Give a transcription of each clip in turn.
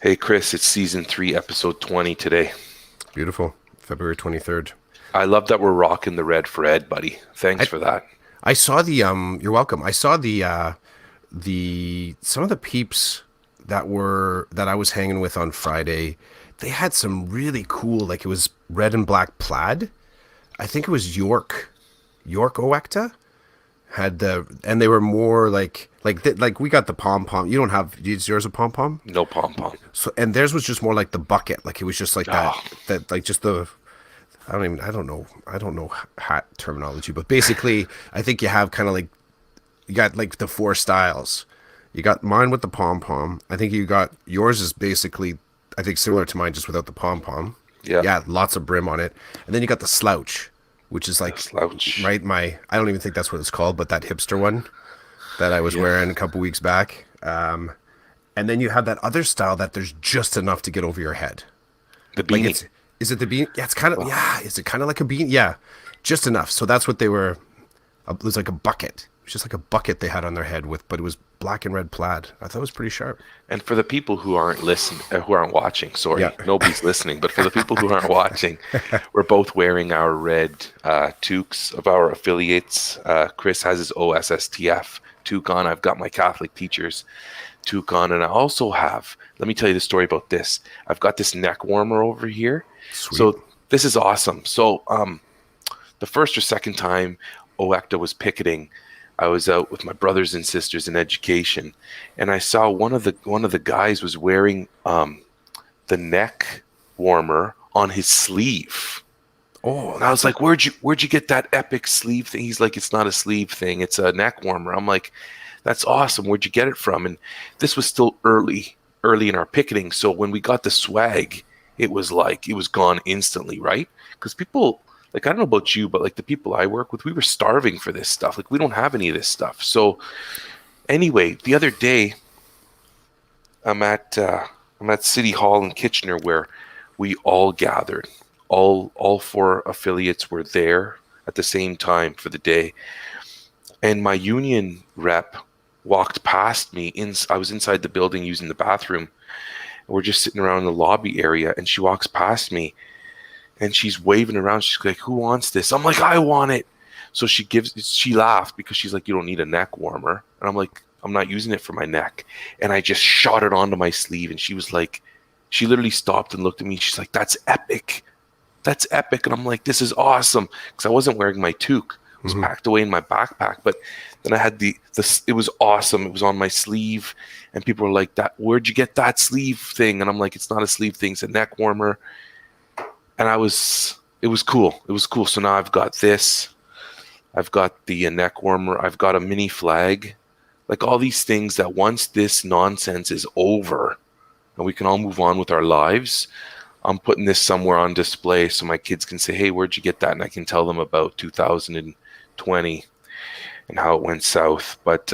Hey Chris, it's season 3, episode 20 today. Beautiful. February 23rd. I love that we're rocking the red for Ed, buddy. Thanks I for that. I saw you're welcome. I saw the some of the peeps that I was hanging with on Friday. They had some really cool, like it was red and black plaid. I think it was York Oecta had and they were more like we got the pom pom. You don't have, is yours a pom pom? No pom pom. So, and theirs was just more like the bucket. Like it was just like Oh, that like just the I don't know hat terminology, but basically I think you have kind of like, you got like the four styles. You got mine with the pom pom. I think you got yours is basically, I think, similar to mine, just without the pom pom. yeah, Yeah, lots of brim on it. And then you got the slouch, which is the like, slouch. right, my, I don't even think that's what it's called, but that hipster one that I was Yeah, wearing a couple weeks back. And then you have that other style that there's just enough to get over your head. the Like beanie. is it the bean? Yeah, it's kind of, Well, yeah. Is it kind of like a bean? Yeah, just enough. So that's what they were. It was like a bucket. It was just like a bucket they had on their head with, but it was black and red plaid. I thought it was pretty sharp. and for the people who aren't who aren't watching, Yeah. sorry, nobody's listening, but for the people who aren't watching, we're both wearing our red toques of our affiliates. Chris has his OSSTF toque on. I've got my Catholic teachers toque on, and I also have, let me tell you the story about this. I've got this neck warmer over here. Sweet. So this is awesome. So the first or second time OECTA was picketing, I was out with my brothers and sisters in education, and I saw one of the guys was wearing the neck warmer on his sleeve. Oh, And I was that's a like, where'd you get that epic sleeve thing? He's like, it's not a sleeve thing, it's a neck warmer. I'm like, that's awesome. Where'd you get it from? And this was still early in our picketing. So when we got the swag, it was like it was gone instantly, right? Because people, like, I don't know about you, but like the people I work with, we were starving for this stuff. Like we don't have any of this stuff. So anyway, the other day I'm at City Hall in Kitchener where we all gathered. All four affiliates were there at the same time for the day. And my union rep walked past me. I was inside the building using the bathroom. We're just sitting around in the lobby area, and she walks past me, and she's waving around. She's like, "Who wants this?" I'm like, "I want it." So she laughed because she's like, "You don't need a neck warmer," and I'm like, "I'm not using it for my neck." And I just shot it onto my sleeve, and she was like, she literally stopped and looked at me. She's like, "That's epic. That's epic." And I'm like, "This is awesome," because I wasn't wearing my toque. It was mhm. packed away in my backpack. But then I had the it was awesome. It was on my sleeve, and people were like, "That, where'd you get that sleeve thing?" And I'm like, "It's not a sleeve thing. It's a neck warmer." And it was cool. It was cool. So now I've got this. I've got the neck warmer. I've got a mini flag. Like all these things that once this nonsense is over and we can all move on with our lives, I'm putting this somewhere on display so my kids can say, "Hey, where'd you get that?" And I can tell them about 2020 and how it went south. But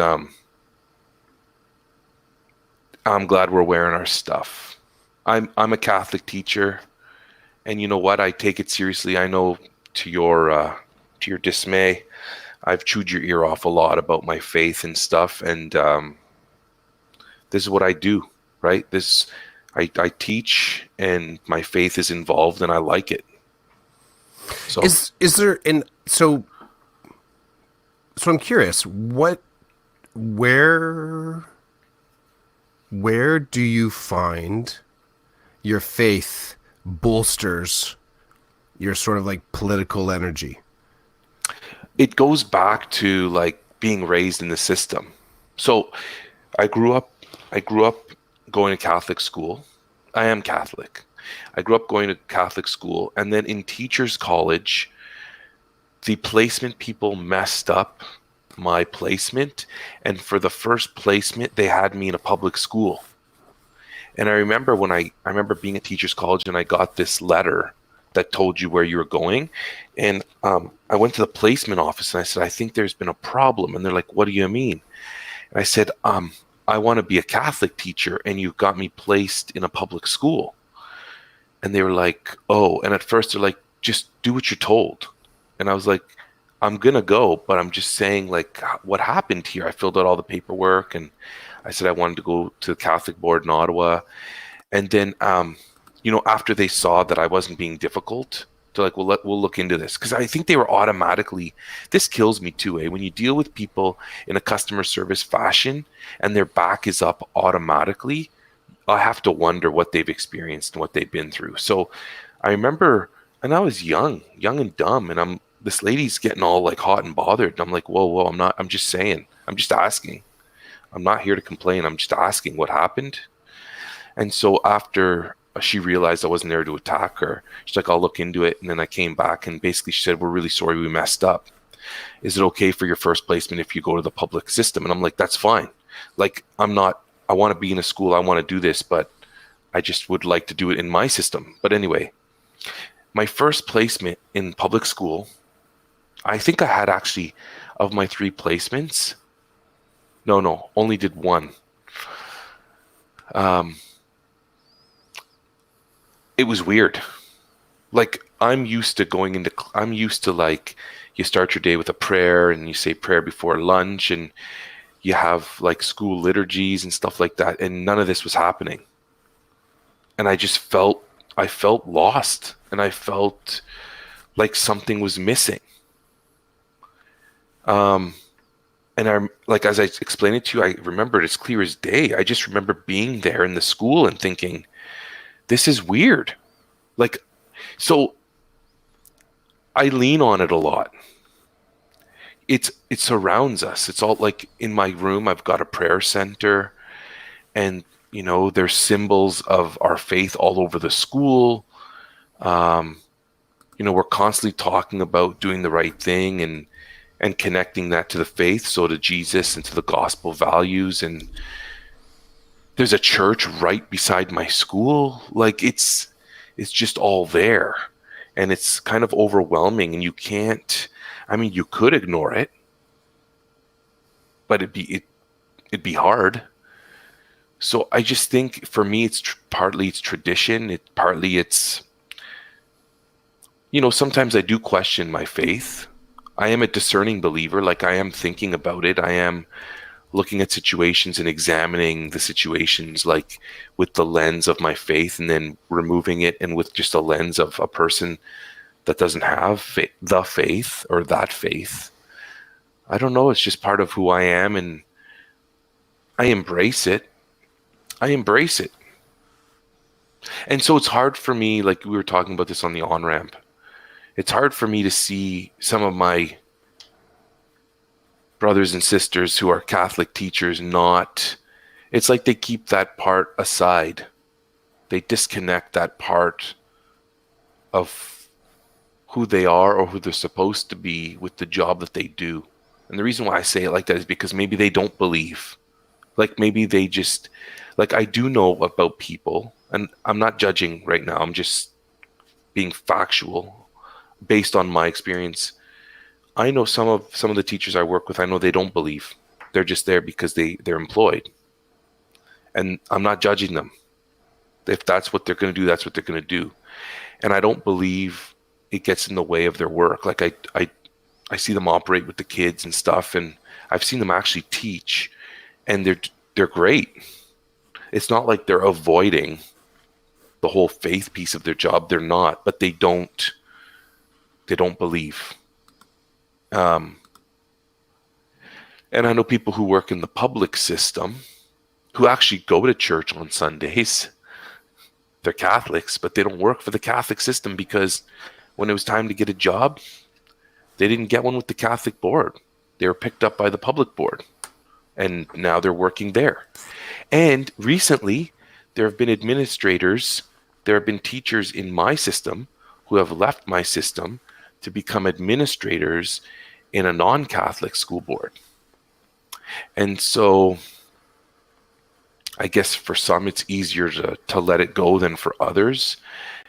I'm glad we're wearing our stuff. I'm a Catholic teacher, and you know what? I take it seriously. I know to your dismay, I've chewed your ear off a lot about my faith and stuff, and this is what I do, right? I teach, and my faith is involved, and I like it. So Is there in so I'm curious, where where do you find your faith bolsters your sort of like political energy? it goes back to like being raised in the system. So I grew up I grew up going to Catholic school. I am Catholic. I grew up going to Catholic school, and then in teachers college, the placement people messed up my placement, and for the first placement they had me in a public school. And I remember I remember being at teachers college, and I got this letter that told you where you were going. And I went to the placement office and I said, "I think there's been a problem." And they're like, "What do you mean?" And I said, "I want to be a Catholic teacher, and you got me placed in a public school." And they were like, "Oh." And at first they're like, "Just do what you're told." And I was like, "I'm gonna go, but I'm just saying, like, what happened here?" I filled out all the paperwork, and I said I wanted to go to the Catholic board in Ottawa. And then, after they saw that I wasn't being difficult, they're like, we'll look into this. Because I think they were automatically, this kills me too, eh? When you deal with people in a customer service fashion and their back is up automatically, I have to wonder what they've experienced and what they've been through. So I remember, and I was young and dumb, and this lady's getting all like hot and bothered. And I'm like, whoa, I'm just saying, I'm just asking. I'm not here to complain. I'm just asking what happened. And so after she realized I wasn't there to attack her, she's like, I'll look into it. And then I came back and basically she said, we're really sorry we messed up. Is it okay for your first placement if you go to the public system? And I'm like, that's fine. Like, I want to be in a school. I want to do this, but I just would like to do it in my system. But anyway, my first placement in public school, I think I had actually, of my 3 placements, no, only did 1. Um, it was weird. Like, I'm used to like, you start your day with a prayer and you say prayer before lunch and you have like school liturgies and stuff like that. And none of this was happening. And I felt lost and I felt like something was missing. Um, and like, as I explained it to you, I remember it as clear as day. I just remember being there in the school and thinking, this is weird. Like, so I lean on it a lot. It surrounds us. It's all like in my room, I've got a prayer center and there's symbols of our faith all over the school. Um, we're constantly talking about doing the right thing and connecting that to the faith, so to Jesus and to the gospel values. And there's a church right beside my school. Like, it's just all there, and it's kind of overwhelming. And you can't. I mean, you could ignore it, but it'd be hard. So I just think for me, partly it's tradition. Partly it's, sometimes I do question my faith. I am a discerning believer. Like, I am thinking about it. I am looking at situations and examining the situations, like with the lens of my faith, and then removing it and with just a lens of a person that doesn't have the faith or that faith. I don't know. It's just part of who I am, and I embrace it. I embrace it. And so it's hard for me, like we were talking about this on the on-ramp, it's hard for me to see some of my brothers and sisters who are Catholic teachers it's like they keep that part aside. They disconnect that part of who they are or who they're supposed to be with the job that they do. And the reason why I say it like that is because maybe they don't believe. Like, maybe they just, like, I do know about people, and I'm not judging right now. I'm just being factual based on my experience. I know some of the teachers I work with, I know they don't believe. They're just there because they're employed. And I'm not judging them. If that's what they're going to do, that's what they're going to do. And I don't believe it gets in the way of their work. Like, I see them operate with the kids and stuff, and I've seen them actually teach, and they're great. It's not like they're avoiding the whole faith piece of their job. They're not, but they don't believe. And I know people who work in the public system who actually go to church on Sundays. They're Catholics, but they don't work for the Catholic system because when it was time to get a job, they didn't get one with the Catholic board. They were picked up by the public board, and now they're working there. And recently, there have been teachers in my system who have left my system to become administrators in a non-Catholic school board. And so I guess for some it's easier to let it go than for others.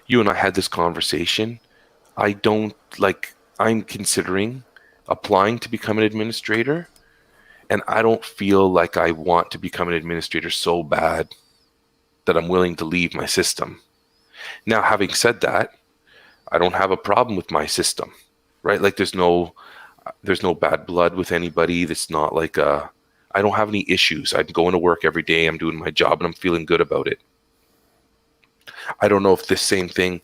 You and I had this conversation. I'm considering applying to become an administrator, and I don't feel like I want to become an administrator so bad that I'm willing to leave my system. Now, having said that, I don't have a problem with my system, right? Like, there's no bad blood with anybody. That's not like I don't have any issues. I'm going to work every day. I'm doing my job and I'm feeling good about it. I don't know if this same thing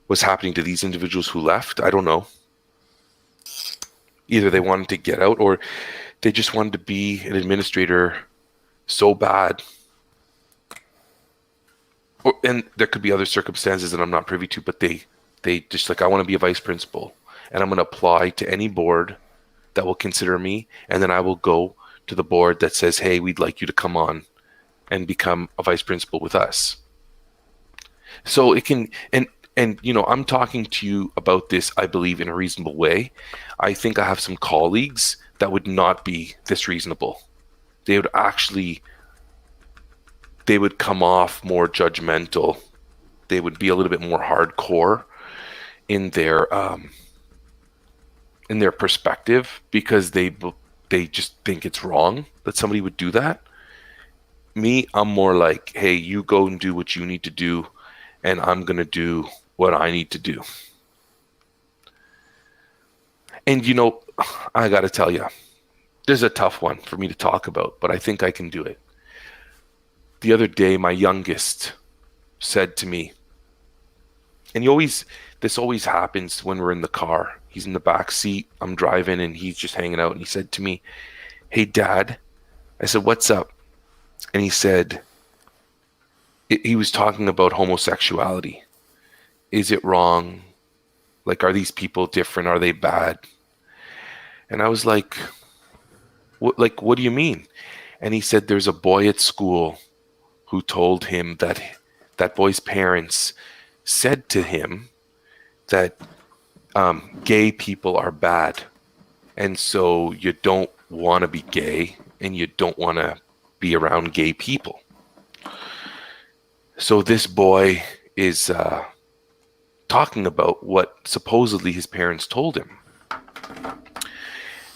was happening to these individuals who left. I don't know. Either they wanted to get out or they just wanted to be an administrator so bad. And there could be other circumstances that I'm not privy to, but they just like, I want to be a vice principal and I'm going to apply to any board that will consider me. And then I will go to the board that says, hey, we'd like you to come on and become a vice principal with us. So it can, and you know, I'm talking to you about this, I believe, in a reasonable way. I think I have some colleagues that would not be this reasonable. They would actually, they would come off more judgmental. They would be a little bit more hardcore in their perspective because they just think it's wrong that somebody would do that. Me, I'm more like, hey, you go and do what you need to do, and I'm going to do what I need to do. And, you know, I got to tell you, this is a tough one for me to talk about, but I think I can do it. The other day, my youngest said to me, and this always happens when we're in the car. He's in the back seat, I'm driving, and he's just hanging out. And he said to me, hey, Dad. I said, what's up? And he said, he was talking about homosexuality. Is it wrong? Like, are these people different? Are they bad? And I was like, what do you mean? And he said, there's a boy at school who told him that that boy's parents said to him that gay people are bad. And so you don't want to be gay and you don't want to be around gay people. So this boy is talking about what supposedly his parents told him.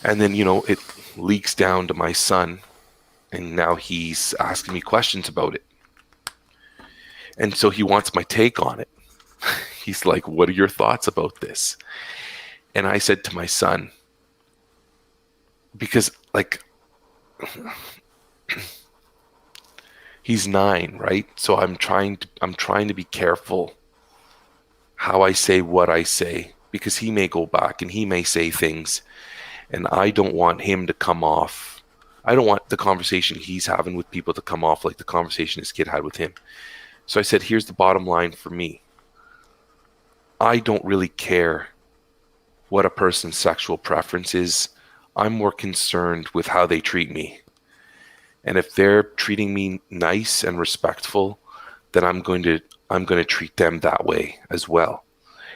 And then, you know, it leaks down to my son, and now he's asking me questions about it. And so he wants my take on it. He's like, what are your thoughts about this? And I said to my son, because like, he's 9, right? So I'm trying to be careful how I say what I say, because he may go back and he may say things, and I don't want him to come off. I don't want the conversation he's having with people to come off like the conversation his kid had with him. So I said, here's the bottom line for me. I don't really care what a person's sexual preference is. I'm more concerned with how they treat me. And if they're treating me nice and respectful, then I'm going to treat them that way as well.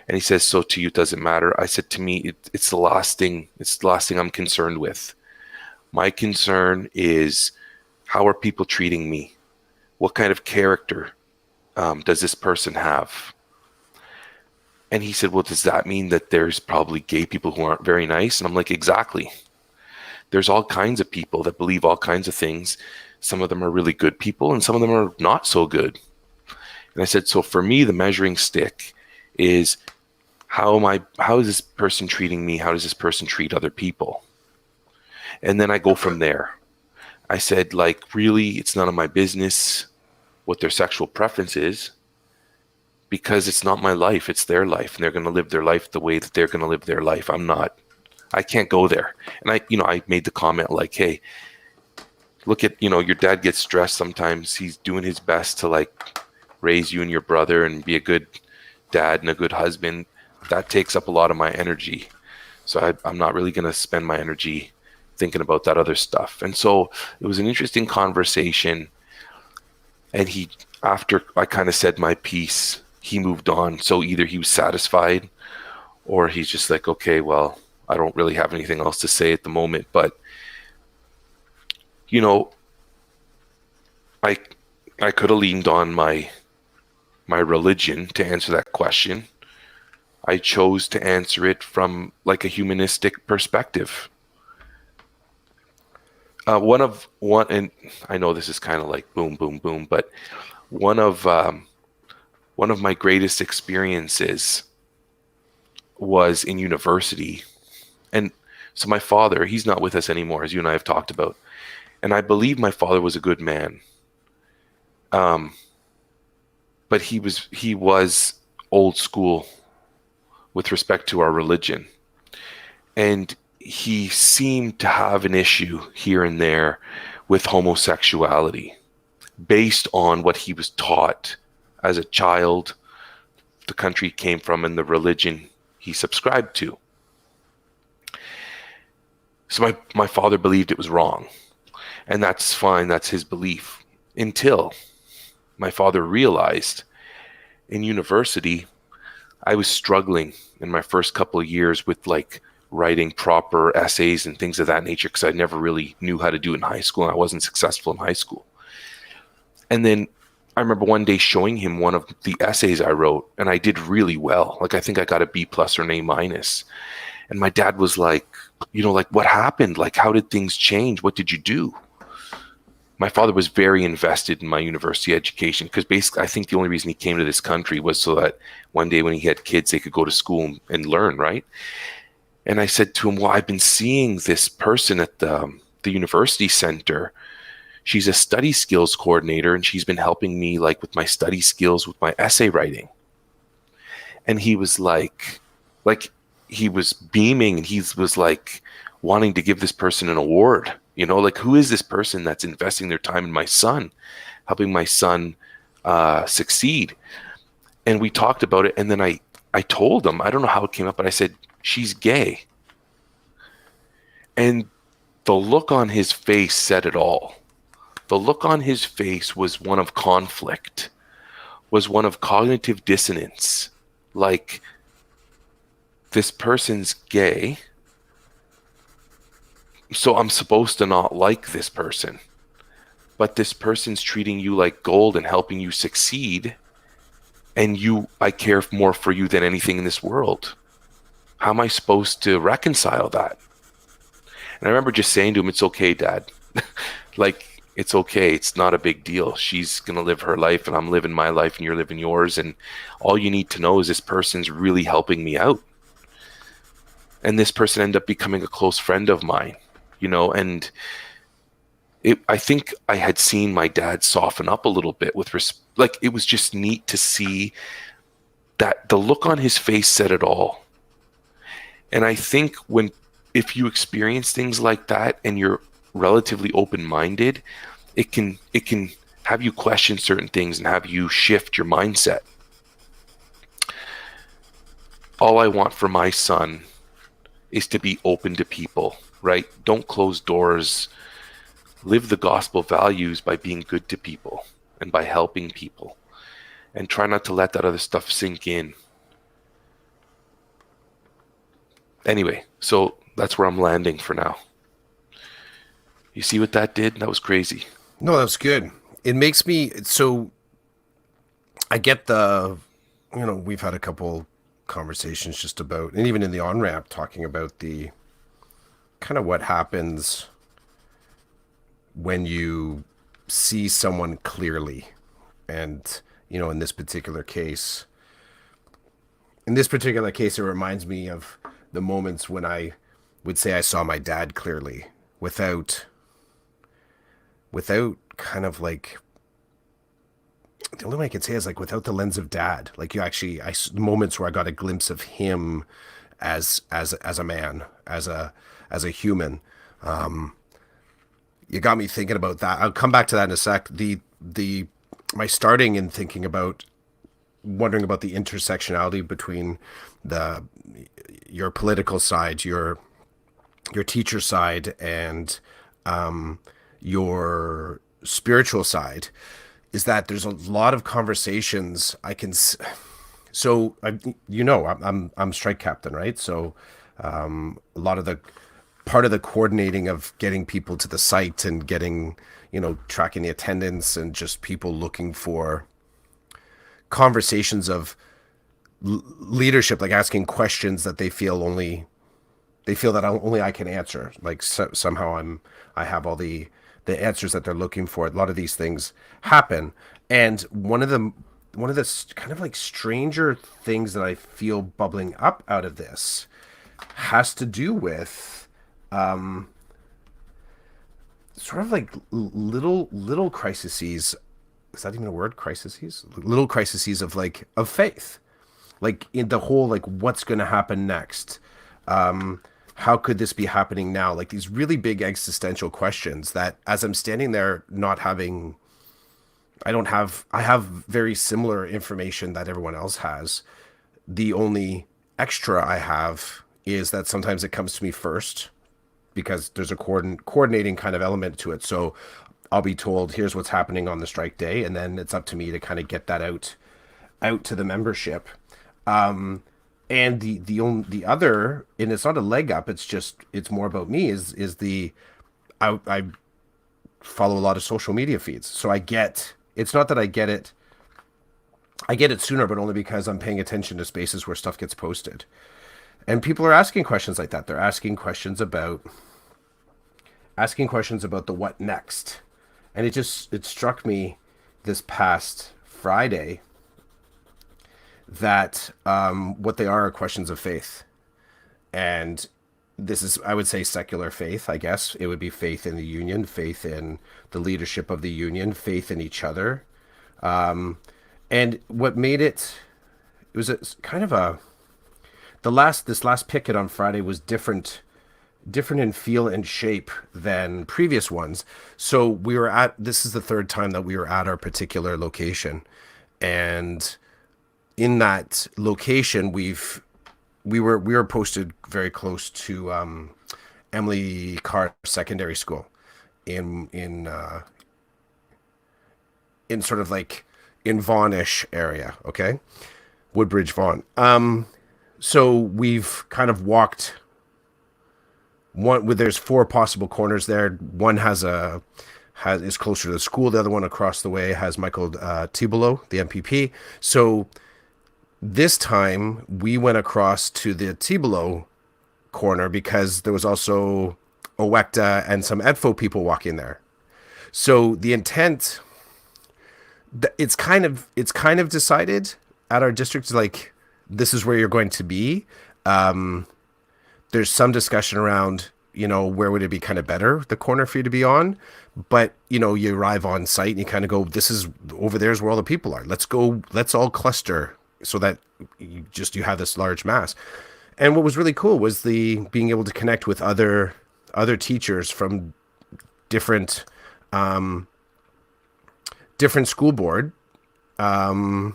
And he says, so to you, it doesn't matter. I said, to me, it's the last thing. It's the last thing I'm concerned with. My concern is, how are people treating me? What kind of character does this person have? And he said, well, does that mean that there's probably gay people who aren't very nice? And I'm like, exactly. There's all kinds of people that believe all kinds of things. Some of them are really good people and some of them are not so good. And I said, so for me, the measuring stick is, how is this person treating me? How does this person treat other people? And then I go from there. I said, like, really, it's none of my business what their sexual preference is, because it's not my life, it's their life, and they're going to live their life the way that they're going to live their life. I can't go there. And I made the comment like, hey, look at, your dad gets stressed sometimes. He's doing his best to like raise you and your brother and be a good dad and a good husband. That takes up a lot of my energy. So I'm not really going to spend my energy thinking about that other stuff. And so it was an interesting conversation. And after I kind of said my piece, he moved on. So either he was satisfied or he's just like, okay, well, I don't really have anything else to say at the moment. But, I could have leaned on my religion to answer that question. I chose to answer it from like a humanistic perspective. And I know this is kind of like boom, boom, boom, but one of my greatest experiences was in university. And so my father, he's not with us anymore, as you and I have talked about. And I believe my father was a good man. But but he was old school with respect to our religion. And he seemed to have an issue here and there with homosexuality based on what he was taught as a child, the country he came from, and the religion he subscribed to. So my father believed it was wrong. And that's fine, that's his belief. Until my father realized in university, I was struggling in my first couple of years with like writing proper essays and things of that nature because I never really knew how to do it in high school and I wasn't successful in high school. And then I remember one day showing him one of the essays I wrote and I did really well. Like I think I got a B plus or an A minus. And my dad was like, like what happened? Like how did things change? What did you do? My father was very invested in my university education because basically I think the only reason he came to this country was so that one day when he had kids, they could go to school and learn, right? And I said to him, well, I've been seeing this person at the university center. She's a study skills coordinator and she's been helping me like with my study skills with my essay writing. And he was like he was beaming and he was like wanting to give this person an award. Like who is this person that's investing their time in my son, helping my son succeed? And we talked about it. And then I told him, I don't know how it came up, but I said, she's gay. And the look on his face said it all. The look on his face was one of conflict, was one of cognitive dissonance. Like, this person's gay, so I'm supposed to not like this person. But this person's treating you like gold and helping you succeed. And I care more for you than anything in this world. How am I supposed to reconcile that? And I remember just saying to him, it's okay, Dad. Like, it's okay. It's not a big deal. She's going to live her life and I'm living my life and you're living yours. And all you need to know is this person's really helping me out. And this person ended up becoming a close friend of mine, and I think I had seen my dad soften up a little bit like it was just neat to see that the look on his face said it all. And I think if you experience things like that and you're relatively open-minded, it can have you question certain things and have you shift your mindset. All I want for my son is to be open to people, right? Don't close doors. Live the gospel values by being good to people and by helping people. And try not to let that other stuff sink in. Anyway, so that's where I'm landing for now. You see what that did? That was crazy. No, that's good. It makes me so. I get we've had a couple conversations just about, and even in the on ramp, talking about the kind of what happens when you see someone clearly, and in this particular case, it reminds me of the moments when I would say I saw my dad clearly without kind of like, the only way I can say is like without the lens of dad. Like moments where I got a glimpse of him as a man, as a human. You got me thinking about that. I'll come back to that in a sec. My starting in thinking about wondering about the intersectionality between your political side, your teacher side, and your spiritual side, is that there's a lot of conversations I can. So I'm strike captain, right? So a lot of the part of the coordinating of getting people to the site and getting tracking the attendance and just people looking for conversations of leadership, like asking questions that they feel that only I can answer. Like somehow I have all the answers that they're looking for. A lot of these things happen, and one of the kind of like stranger things that I feel bubbling up out of this has to do with sort of like little crises is that even a word? Crises, little crises of like of faith, like in the whole like what's going to happen next. How could this be happening now? Like these really big existential questions that as I'm standing there not having I have very similar information that everyone else has. The only extra I have is that sometimes it comes to me first because there's a coordinating kind of element to it. So I'll be told, here's what's happening on the strike day, and then it's up to me to kind of get that out to the membership. And the other, and it's not a leg up, it's just it's more about me, is the I follow a lot of social media feeds. So I get it's not that I get it sooner, but only because I'm paying attention to spaces where stuff gets posted. And people are asking questions like that. They're asking questions about the what next. And it struck me this past Friday that what they are questions of faith. And this is, I would say, secular faith, I guess. It would be faith in the union, faith in the leadership of the union, faith in each other. And what made it was kind of a, this last picket on Friday was different in feel and shape than previous ones. So this is the third time that we were at our particular location. And in that location, we were posted very close to Emily Carr Secondary School in sort of like in Vaughnish area, okay? Woodbridge Vaughan. So we've kind of walked there's four possible corners there. One is closer to the school. The other one across the way has Michael Tibolo, the MPP. So this time we went across to the Tibolo corner because there was also Owecta and some EDFO people walking there. So the intent, it's kind of decided at our district, like this is where you're going to be. There's some discussion around, where would it be kind of better, the corner for you to be on? But, you arrive on site and you kind of go, this is, over there is where all the people are. Let's all cluster so that you have this large mass. And what was really cool was the being able to connect with other teachers from different school board, and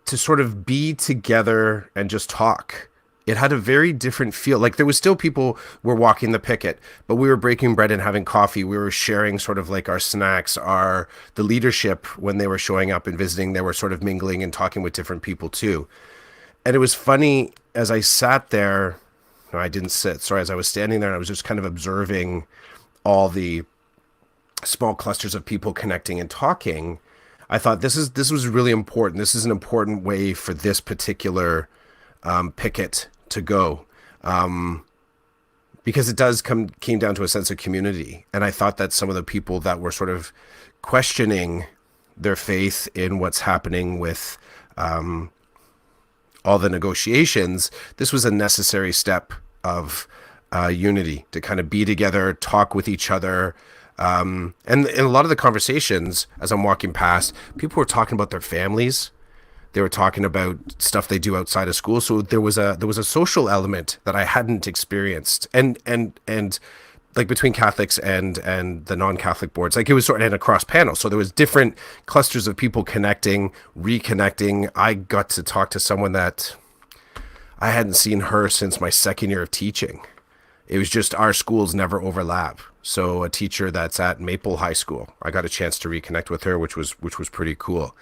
to sort of be together and just talk. It had a very different feel. Like there was still people were walking the picket, but we were breaking bread and having coffee. We were sharing sort of like our snacks, the leadership when they were showing up and visiting, they were sort of mingling and talking with different people too. And it was funny as I sat there, no, I didn't sit. Sorry, as I was standing there and I was just kind of observing all the small clusters of people connecting and talking. I thought this was really important. This is an important way for this particular picket to go, because it came down to a sense of community. And I thought that some of the people that were sort of questioning their faith in what's happening with all the negotiations, this was a necessary step of unity to kind of be together, talk with each other. And in a lot of the conversations, as I'm walking past, people were talking about their families. They were talking about stuff they do outside of school. So there was a social element that I hadn't experienced, and like between Catholics and the non-Catholic boards, like it was sort of in a cross panel. So there was different clusters of people connecting, reconnecting. I got to talk to someone that I hadn't seen her since my second year of teaching. It was just our schools never overlap. So a teacher that's at Maple High School, I got a chance to reconnect with her, which was pretty cool.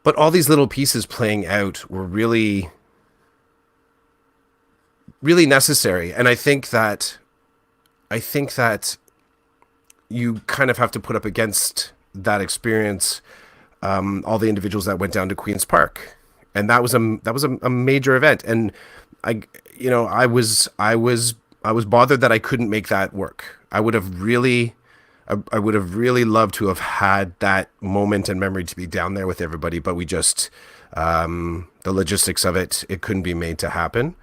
But all these little pieces playing out were really, really necessary. And I think that you kind of have to put up against that experience all the individuals that went down to Queen's Park, and that was a major event. And I was bothered that I couldn't make that work. I would have really loved to have had that moment and memory to be down there with everybody, but we just, the logistics of it couldn't be made to happen.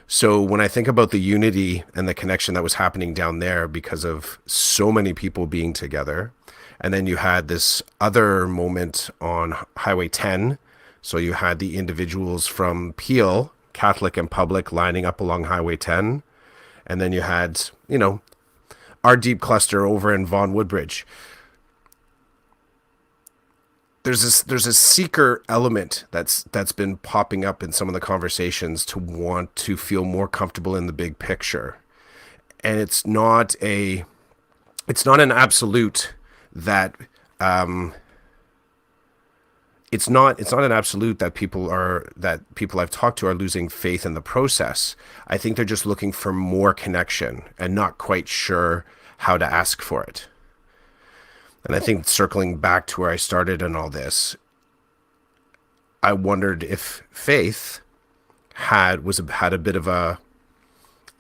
So when I think about the unity and the connection that was happening down there because of so many people being together, And then you had this other moment on Highway 10. So you had the individuals from Peel, Catholic and public, lining up along Highway 10. And then you had, our deep cluster over in Vaughan Woodbridge. There's a seeker element that's been popping up in some of the conversations to want to feel more comfortable in the big picture. And it's not an absolute that it's not an absolute that people I've talked to are losing faith in the process. I think they're just looking for more connection and not quite sure how to ask for it. And I think circling back to where I started in all this, I wondered if faith had a bit of a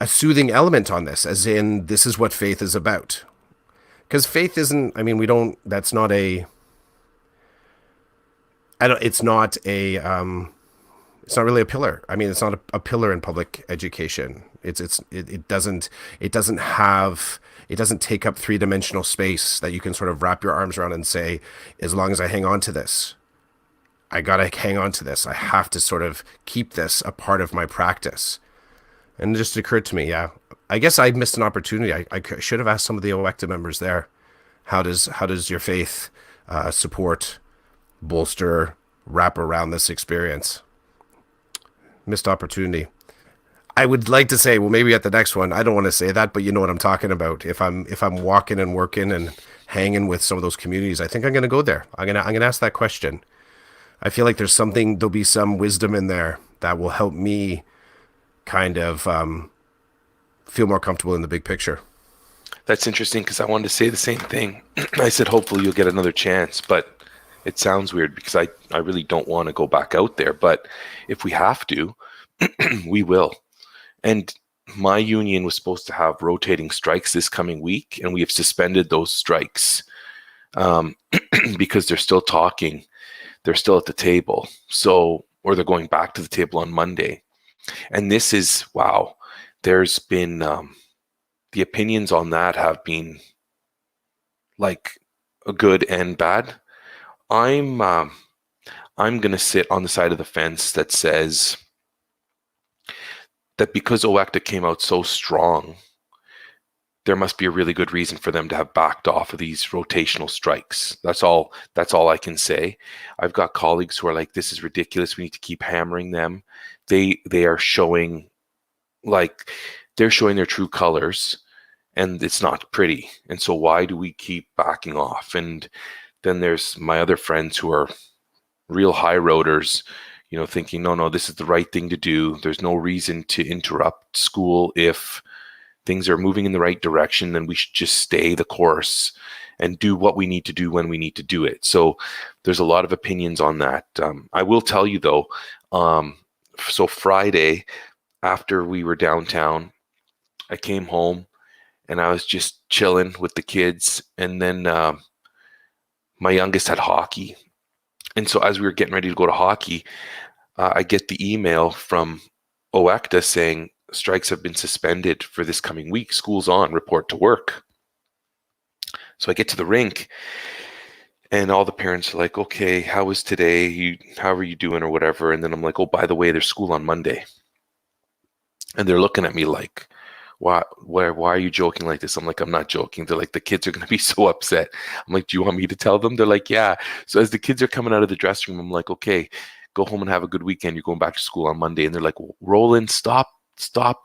soothing element on this, as in this is what faith is about. Because faith isn't, I mean, we don't, that's not a, I don't, it's not really a pillar. I mean, it's not a pillar in public education. It doesn't take up three-dimensional space that you can sort of wrap your arms around and say, as long as I hang on to this, I gotta hang on to this. I have to sort of keep this a part of my practice. And it just occurred to me, yeah, I guess I missed an opportunity. I should have asked some of the OECTA members there, how does your faith support, bolster, wrap around this experience? Missed opportunity. I would like to say, well, maybe at the next one. I don't want to say that, but you know what I'm talking about. If I'm walking and working and hanging with some of those communities, I think I'm going to go there. I'm going to ask that question. I feel like there'll be some wisdom in there that will help me kind of feel more comfortable in the big picture. That's interesting because I wanted to say the same thing. I said, hopefully you'll get another chance, but it sounds weird because I really don't want to go back out there. But if we have to, we will. And my union was supposed to have rotating strikes this coming week, and we have suspended those strikes because they're still talking. They're still at the table. So, or they're going back to the table on Monday. And this is, wow, there's been, the opinions on that have been like a good and bad. I'm going to sit on the side of the fence that says that because OECTA came out so strong, there must be a really good reason for them to have backed off of these rotational strikes. That's all I can say. I've got colleagues who are like, this is ridiculous. We need to keep hammering them. They are showing they're showing their true colors, and it's not pretty. And so why do we keep backing off? And then there's my other friends who are real high roaders, thinking, no, this is the right thing to do. There's no reason to interrupt school if things are moving in the right direction, then we should just stay the course and do what we need to do when we need to do it. So there's a lot of opinions on that. I will tell you though, so Friday after we were downtown, I came home and I was just chilling with the kids. And then my youngest had hockey. And so as we were getting ready to go to hockey, I get the email from OECTA saying, strikes have been suspended for this coming week. School's on, report to work. So I get to the rink and all the parents are like, okay, how was today? How are you doing or whatever? And then I'm like, oh, by the way, there's school on Monday. And they're looking at me like, why are you joking like this? I'm like, I'm not joking. They're like, the kids are going to be so upset. I'm like, do you want me to tell them? They're like, yeah. So as the kids are coming out of the dressing room, I'm like, okay, go home and have a good weekend. You're going back to school on Monday. And they're like, Roland, stop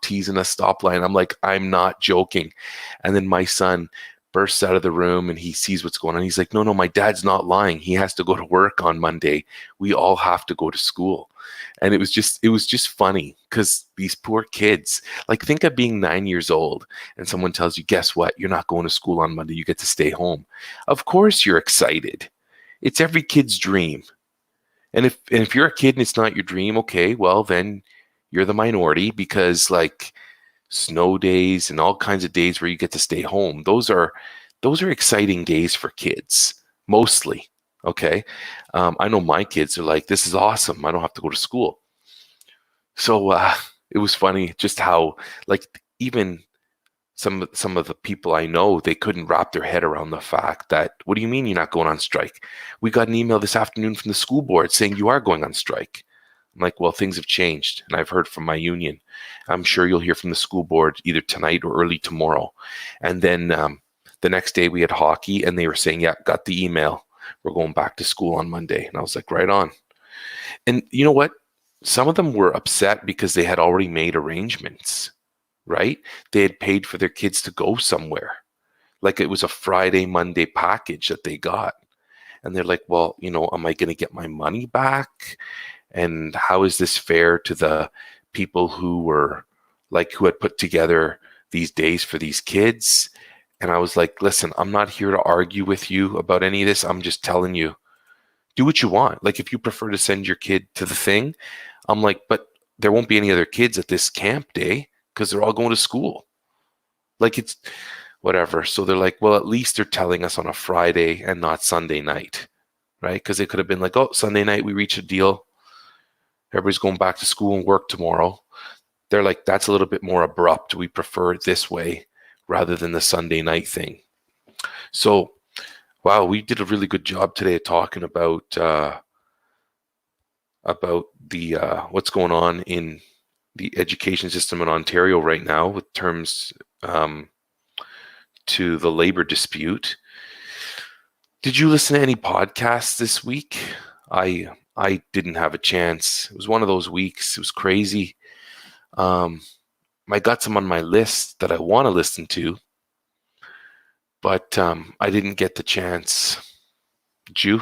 teasing us, stop lying. I'm like, I'm not joking. And then my son bursts out of the room and he sees what's going on. He's like, no, my dad's not lying. He has to go to work on Monday. We all have to go to school. And it was just funny because these poor kids, like, think of being 9 years old and someone tells you, guess what? You're not going to school on Monday. You get to stay home. Of course you're excited. It's every kid's dream. And if you're a kid and it's not your dream, okay, well then you're the minority, because like snow days and all kinds of days where you get to stay home, those are exciting days for kids, mostly. Okay. I know my kids are like, this is awesome. I don't have to go to school. So it was funny just how, like, even some of the people I know, they couldn't wrap their head around the fact that, what do you mean you're not going on strike? We got an email this afternoon from the school board saying you are going on strike. I'm like, well, things have changed, and I've heard from my union. I'm sure you'll hear from the school board either tonight or early tomorrow. And then the next day we had hockey, and they were saying, yeah, got the email. We're going back to school on Monday. And I was like, right on. And you know what? Some of them were upset because they had already made arrangements, right? They had paid for their kids to go somewhere. Like it was a Friday, Monday package that they got. And they're like, well, am I going to get my money back? And how is this fair to the people who had put together these days for these kids? And I was like, listen, I'm not here to argue with you about any of this. I'm just telling you, do what you want. Like if you prefer to send your kid to the thing, I'm like, but there won't be any other kids at this camp day because they're all going to school. Like it's whatever. So they're like, well, at least they're telling us on a Friday and not Sunday night, right? Because they could have been like, oh, Sunday night we reach a deal. Everybody's going back to school and work tomorrow. They're like, that's a little bit more abrupt. We prefer it this way rather than the Sunday night thing. So, wow, we did a really good job today talking about the what's going on in the education system in Ontario right now with terms to the labor dispute. Did you listen to any podcasts this week? I didn't have a chance. It was one of those weeks. It was crazy. I got some on my list that I want to listen to, but I didn't get the chance. Did you?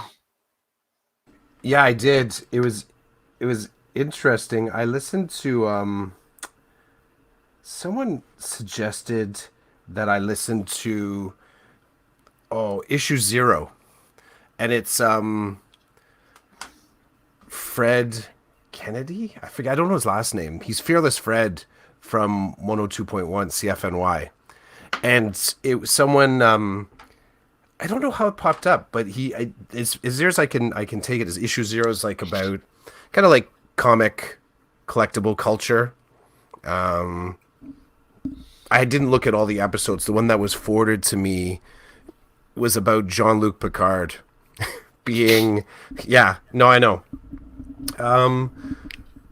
Yeah, I did. It was interesting. I listened to someone suggested that I listen to Issue Zero, and it's Fred Kennedy. I forget. I don't know his last name. He's Fearless Fred from 102.1 CFNY, and it was someone. I don't know how it popped up, but is theirs. I can take it as Issue Zero is like about kind of like comic collectible culture. I didn't look at all the episodes. The one that was forwarded to me was about Jean-Luc Picard being, yeah, no, I know. And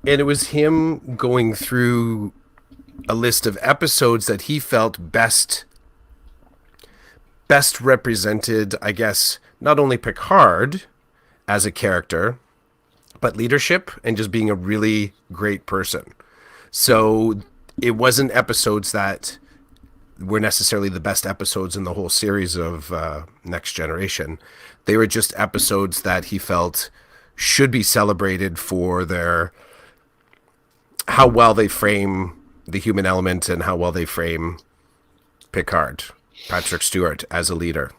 it was him going through a list of episodes that he felt best represented, I guess, not only Picard as a character, but leadership and just being a really great person. So it wasn't episodes that were necessarily the best episodes in the whole series of Next Generation. They were just episodes that he felt should be celebrated for their how well they frame the human element and how well they frame Picard, Patrick Stewart, as a leader.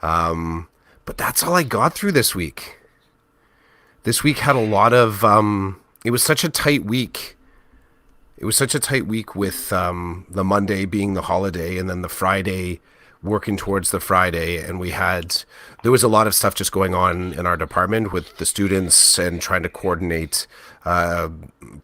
But that's all I got through this week. This week had a lot of it was such a tight week. It was such a tight week with the Monday being the holiday and then the Friday working towards the Friday. And there was a lot of stuff just going on in our department with the students and trying to coordinate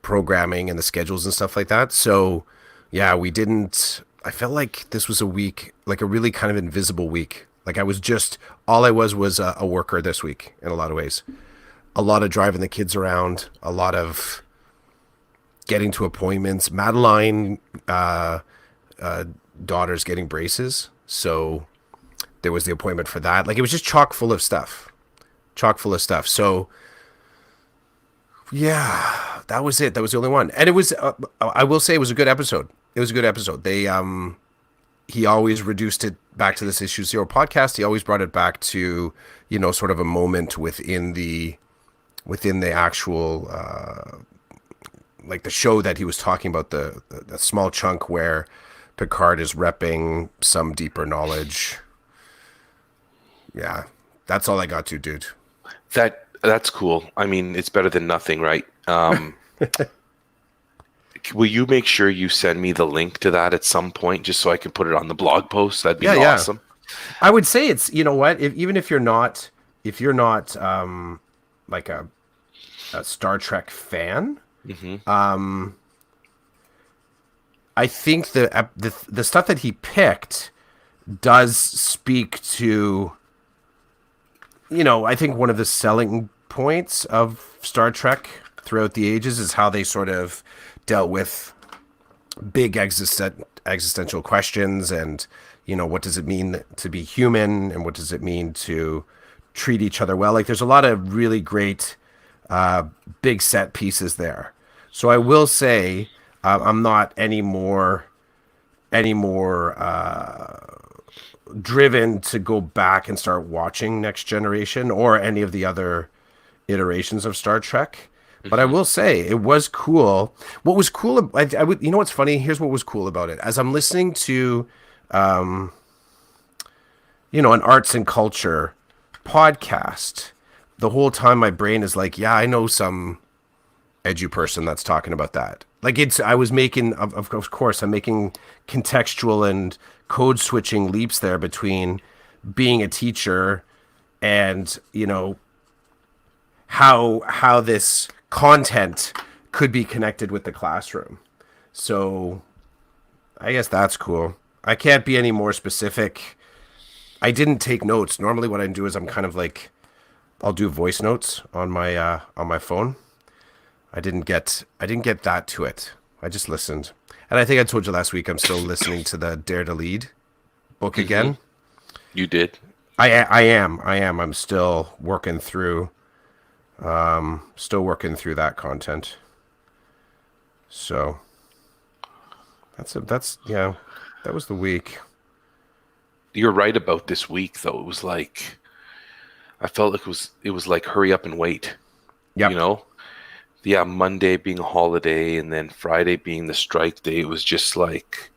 programming and the schedules and stuff like that. So yeah, I felt like this was a week, like a really kind of invisible week. Like all I was a worker this week in a lot of ways. A lot of driving the kids around, a lot of getting to appointments. Madeline daughter's getting braces, so there was the appointment for that. Like it was just chock full of stuff. So yeah, that was it. That was the only one, and it was. I will say it was a good episode. They he always reduced it back to this Issue Zero podcast. He always brought it back to sort of a moment within the actual. Like the show that he was talking about, the small chunk where Picard is repping some deeper knowledge. Yeah, that's all I got to, dude. That's cool. I mean, it's better than nothing, right? Will you make sure you send me the link to that at some point, just so I can put it on the blog post? That'd be awesome. I would say it's, you know what, even if you're not like a Star Trek fan. Mm-hmm. I think the stuff that he picked does speak to, I think one of the selling points of Star Trek throughout the ages is how they sort of dealt with big existential questions, and what does it mean to be human, and what does it mean to treat each other well. Like, there's a lot of really great big set pieces there. So I will say, I'm not any more driven to go back and start watching Next Generation or any of the other iterations of Star Trek. But I Hmm. will say it was cool. What was cool, I would, what's funny? Here's what was cool about it. As I'm listening to, an arts and culture podcast, the whole time my brain is like, yeah, I know some edu person that's talking about that. Like, I was making, of course, I'm making contextual and code switching leaps there between being a teacher and, how this content could be connected with the classroom. So I guess that's cool. I can't be any more specific. I didn't take notes. Normally what I do is I'm kind of like, I'll do voice notes on my phone. I didn't get that to it. I just listened. And I think I told you last week I'm still listening to the Dare to Lead book Hmm. again. You did. I am. I'm still working through that content. So that's yeah, that was the week. You're right about this week, though. It was like I felt like it was like hurry up and wait. You Yep. know, yeah, Monday being a holiday and then Friday being the strike day. It was just like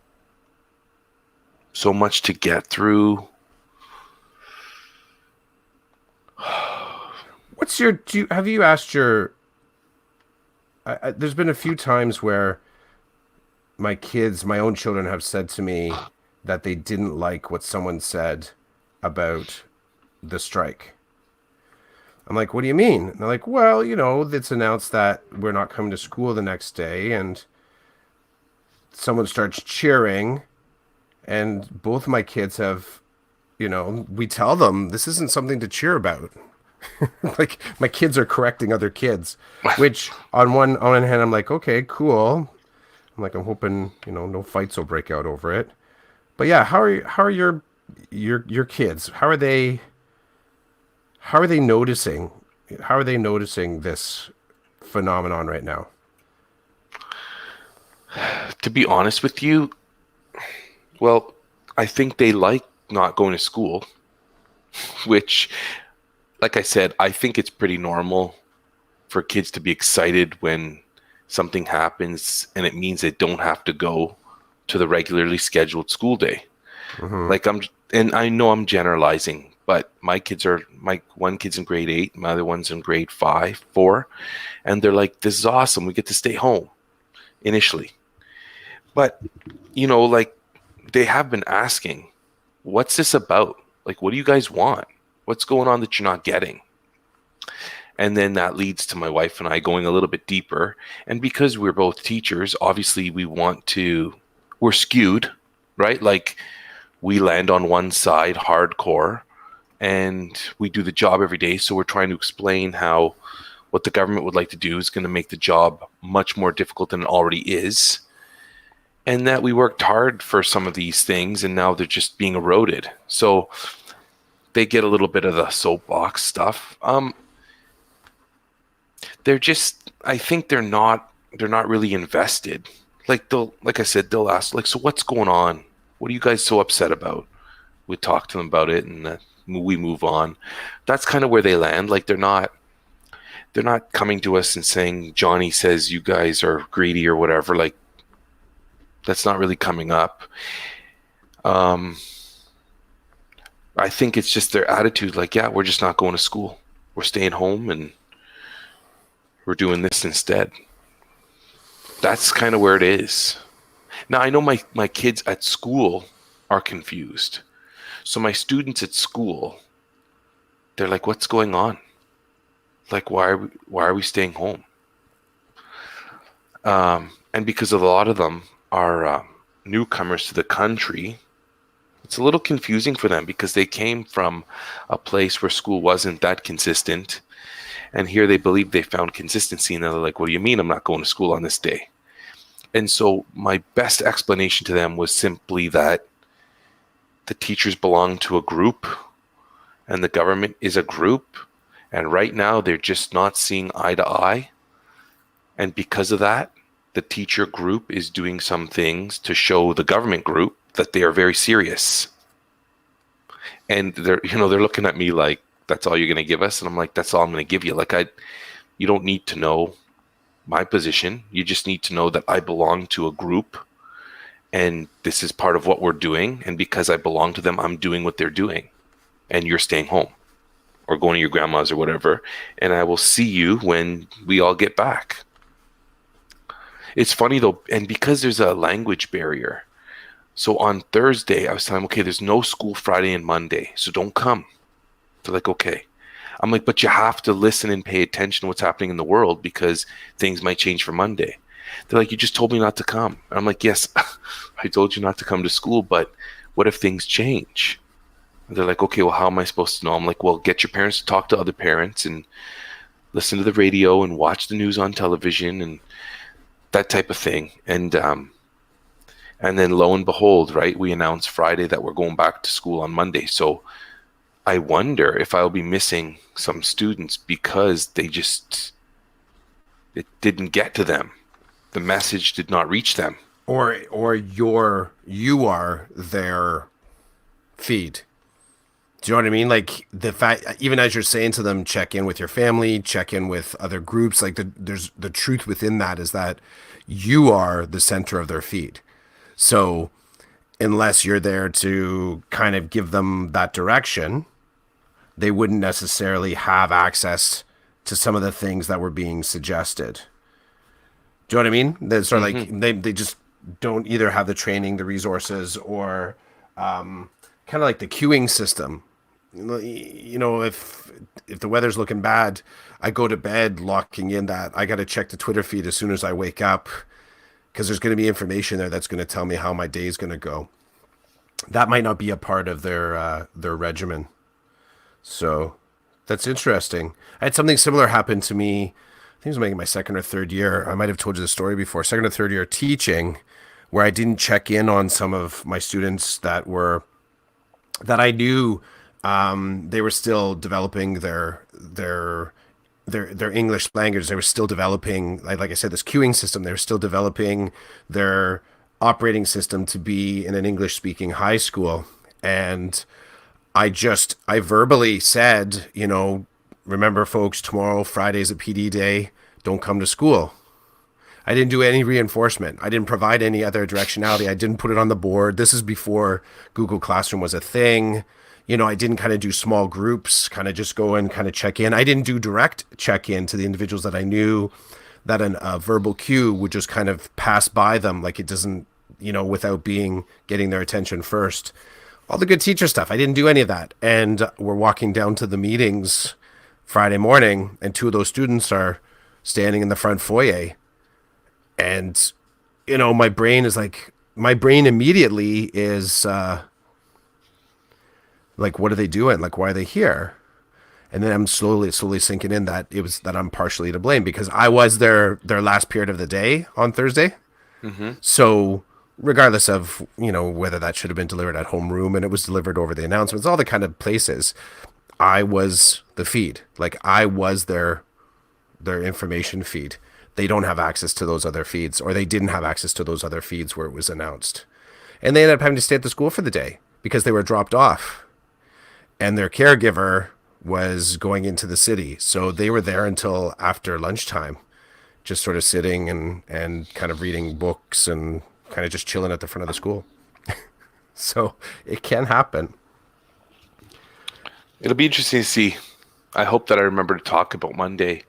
so much to get through. Have you asked your there's been a few times where my own children have said to me that they didn't like what someone said about the strike. I'm like, what do you mean? And they're like, well, it's announced that we're not coming to school the next day, and someone starts cheering, and both of my kids have, we tell them this isn't something to cheer about. Like, my kids are correcting other kids, which on one hand I'm like, okay, cool. I'm like, I'm hoping, no fights will break out over it. But yeah, how are your kids? How are they noticing? How are they noticing this phenomenon right now? To be honest with you, well, I think they like not going to school, which, like I said, I think it's pretty normal for kids to be excited when something happens and it means they don't have to go to the regularly scheduled school day. Hmm. Like and I know I'm generalizing, but my one kid's in grade 8, my other one's in grade 5, 4, and they're like, this is awesome. We get to stay home initially. But, like they have been asking, what's this about? Like, what do you guys want? What's going on that you're not getting? And then that leads to my wife and I going a little bit deeper. And because we're both teachers, obviously we're skewed, right? Like, we land on one side hardcore and we do the job every day. So we're trying to explain how what the government would like to do is going to make the job much more difficult than it already is. And that we worked hard for some of these things and now they're just being eroded. So they get a little bit of the soapbox stuff. I think they're not really invested. Like I said, they'll ask, like, so what's going on? What are you guys so upset about? We talk to them about it and we move on. That's kind of where they land. Like, they're not coming to us and saying Johnny says you guys are greedy or whatever. Like, that's not really coming up. Um, I think it's just their attitude. Like, yeah, we're just not going to school. We're staying home and we're doing this instead. That's kind of where it is. Now, I know my kids at school are confused. So my students at school, they're like, what's going on? Like, why are we staying home? And because of a lot of them, are newcomers to the country, it's a little confusing for them because they came from a place where school wasn't that consistent. And here they believe they found consistency. And they're like, what do you mean I'm not going to school on this day? And so my best explanation to them was simply that the teachers belong to a group and the government is a group. And right now they're just not seeing eye to eye. And because of that, the teacher group is doing some things to show the government group that they are very serious. And they're looking at me like, that's all you're going to give us? And I'm like, that's all I'm going to give you. Like, you don't need to know my position. You just need to know that I belong to a group and this is part of what we're doing. And because I belong to them, I'm doing what they're doing. And you're staying home or going to your grandma's or whatever. And I will see you when we all get back. It's funny though, and because there's a language barrier. So on Thursday, I was telling them, okay, there's no school Friday and Monday, so don't come. They're like, okay. I'm like, but you have to listen and pay attention to what's happening in the world because things might change for Monday. They're like, you just told me not to come. And I'm like, yes, I told you not to come to school, but what if things change? And they're like, okay, well, how am I supposed to know? I'm like, well, get your parents to talk to other parents and listen to the radio and watch the news on television and that type of thing. And then lo and behold, right, we announced Friday that we're going back to school on Monday. So I wonder if I'll be missing some students because it didn't get to them. The message did not reach them. Or you are their feed. Do you know what I mean? Like the fact, even as you're saying to them, check in with your family, check in with other groups. Like there's the truth within that is that you are the center of their feed. So unless you're there to kind of give them that direction, they wouldn't necessarily have access to some of the things that were being suggested. Do you know what I mean? They're sort of like they just don't either have the training, the resources, or kind of like the queuing system. If the weather's looking bad, I go to bed locking in that I got to check the Twitter feed as soon as I wake up because there's going to be information there that's going to tell me how my day is going to go. That might not be a part of their regimen. So that's interesting. I had something similar happen to me. I think it was maybe my second or third year. I might have told you the story before. Second or third year teaching, where I didn't check in on some of my students that I knew they were still developing their English language. They were still developing, like I said, this queuing system. They were still developing their operating system to be in an English speaking high school. And I verbally said, remember folks, tomorrow, Friday's a PD day. Don't come to school. I didn't do any reinforcement. I didn't provide any other directionality. I didn't put it on the board. This is before Google Classroom was a thing. I didn't kind of do small groups, kind of just go and kind of check in. I didn't do direct check-in to the individuals that I knew that a verbal cue would just kind of pass by them like it doesn't, without getting their attention first. All the good teacher stuff. I didn't do any of that. And we're walking down to the meetings Friday morning, and two of those students are standing in the front foyer. And, my brain immediately is like, what are they doing? Like, why are they here? And then I'm slowly sinking in that that I'm partially to blame because I was their last period of the day on Thursday. Mm-hmm. So regardless of, whether that should have been delivered at homeroom and it was delivered over the announcements, all the kind of places, I was the feed. Like I was their information feed. They don't have access to those other feeds, or they didn't have access to those other feeds where it was announced. And they ended up having to stay at the school for the day because they were dropped off. And their caregiver was going into the city. So they were there until after lunchtime, just sort of sitting and kind of reading books and kind of just chilling at the front of the school. So it can happen. It'll be interesting to see. I hope that I remember to talk about Monday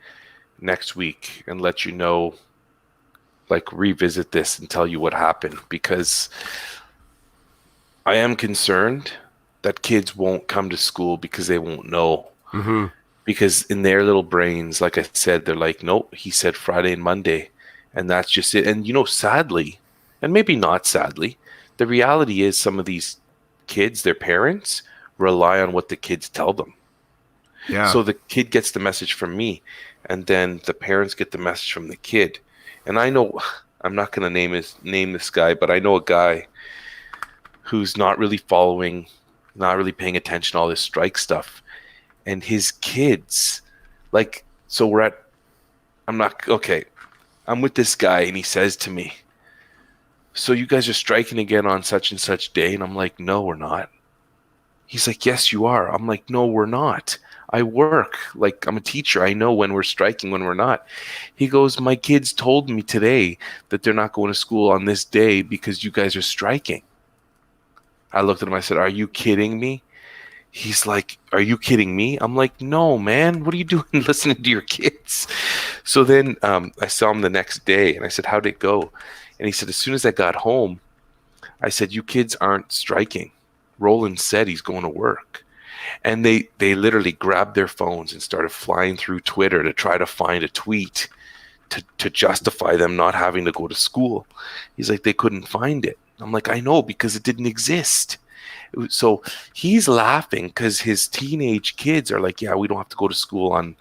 next week and let you know, like revisit this and tell you what happened, because I am concerned that kids won't come to school because they won't know. Mm-hmm. Because in their little brains, like I said, they're like, nope, he said Friday and Monday, and that's just it. And sadly, and maybe not, sadly. The reality is some of these kids, their parents, rely on what the kids tell them. Yeah. So the kid gets the message from me, and then the parents get the message from the kid. And I know I'm not going to name this guy, but I know a guy who's not really following, not really paying attention to all this strike stuff. And his kids, like, so we're at, I'm not, okay, I'm with this guy, and he says to me, so you guys are striking again on such and such day? And I'm like, no, we're not. He's like, yes, you are. I'm like, no, we're not. I work. Like, I'm a teacher. I know when we're striking, when we're not. He goes, my kids told me today that they're not going to school on this day because you guys are striking. I looked at him. I said, are you kidding me? He's like, are you kidding me? I'm like, no, man. What are you doing listening to your kids? So then I saw him the next day, and I said, how'd it go? And he said, as soon as I got home, I said, you kids aren't striking. Roland said he's going to work. And they literally grabbed their phones and started flying through Twitter to try to find a tweet to justify them not having to go to school. He's like, they couldn't find it. I'm like, I know, because it didn't exist. So he's laughing because his teenage kids are like, yeah, we don't have to go to school on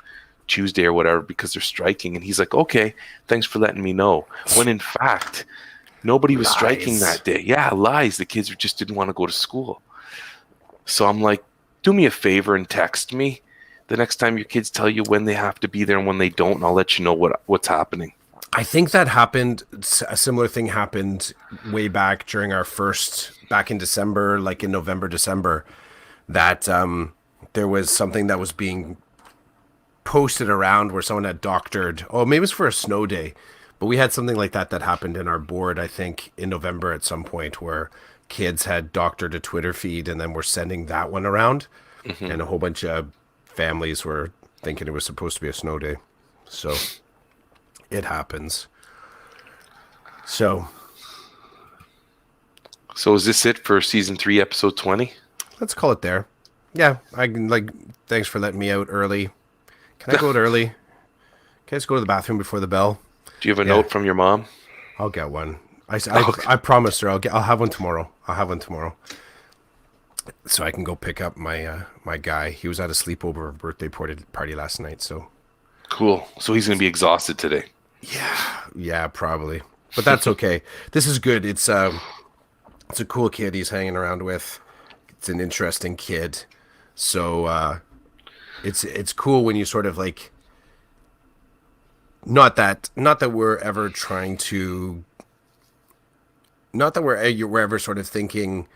Tuesday or whatever because they're striking. And he's like, okay, thanks for letting me know. When in fact, nobody was striking that day. Yeah, lies. The kids just didn't want to go to school. So I'm like, do me a favor and text me the next time your kids tell you when they have to be there and when they don't, and I'll let you know what's happening. I think that happened. A similar thing happened way back during our back in December, like in November, December, that there was something that was being posted around where someone had doctored. Oh, maybe it was for a snow day, but we had something like that happened in our board, I think, in November at some point where kids had doctored a Twitter feed and then were sending that one around. Mm-hmm. And a whole bunch of families were thinking it was supposed to be a snow day. So it happens. So is this it for season 3, episode 20? Let's call it there. Yeah, I can, thanks for letting me out early. Can I go out early? Can I just go to the bathroom before the bell? Do you have a note from your mom? I'll get one. I promised her I'll have one tomorrow. So I can go pick up my my guy. He was at a sleepover birthday party last night. So cool. So he's gonna be exhausted today. Yeah, probably. But that's okay. This is good. It's a cool kid he's hanging around with. It's an interesting kid. So it's cool when you sort of like. Not that we're ever trying to. Not that we're ever sort of thinking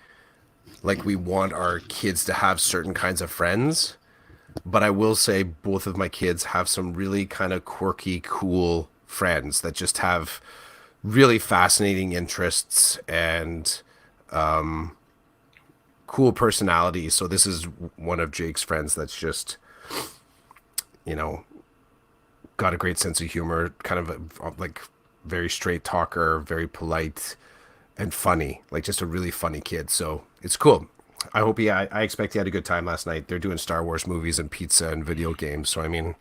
like we want our kids to have certain kinds of friends, but I will say both of my kids have some really kind of quirky, cool friends that just have really fascinating interests and cool personalities. So this is one of Jake's friends that's just, got a great sense of humor, kind of like very straight talker, very polite and funny, like just a really funny kid. So it's cool. I hope I expect he had a good time last night. They're doing Star Wars movies and pizza and video games. So, I mean,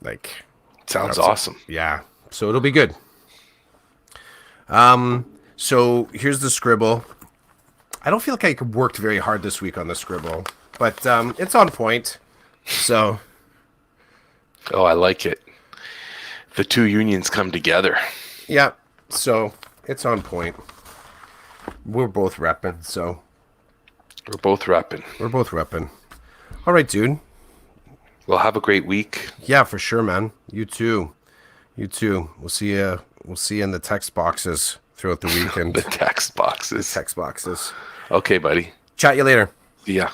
like, sounds awesome. Yeah. So it'll be good. So here's the scribble. I don't feel like I worked very hard this week on the scribble, but it's on point. So. Oh, I like it. The two unions come together. Yeah. So it's on point. We're both repping, so. We're both repping. All right, dude. Well, have a great week. Yeah, for sure, man. You too. We'll see you in the text boxes throughout the weekend. The text boxes. Okay, buddy. Chat you later. See ya.